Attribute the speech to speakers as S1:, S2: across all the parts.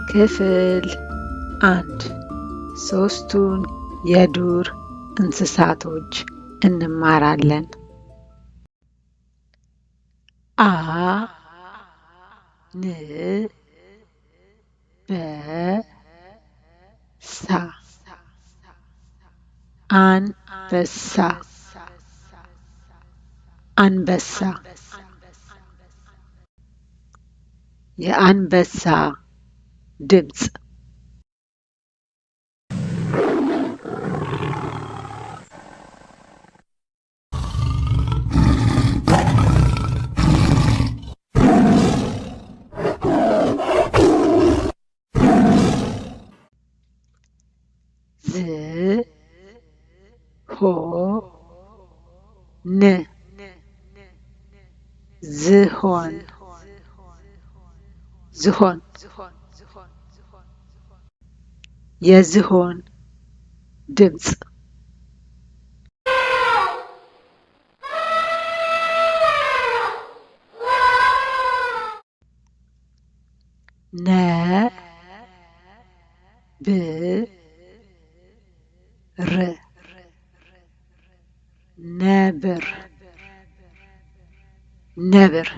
S1: ክፍል 1 ሶስቱን የዱር እንስሳቶች እንማራለን። አ ን በ ሳ አንበሳ አንበሳ የአንበሳ ድምፅ ዝሆን ዝሆን የዝሆን ድምፅ ነብር ነብር ነብር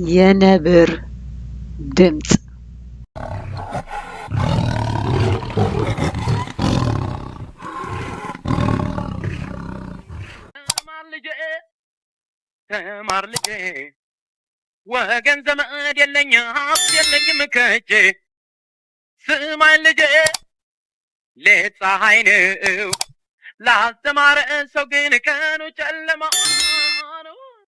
S1: የነብር ድምፅ
S2: ተማር ልጄ ወገን ዘመድ የለኝ ሀብት የለኝም ከእጄ ስማኝ ልጄ ሌት ፀሐይ ነው ላስተማረ ሰው ግን ቀኑ ጨለማ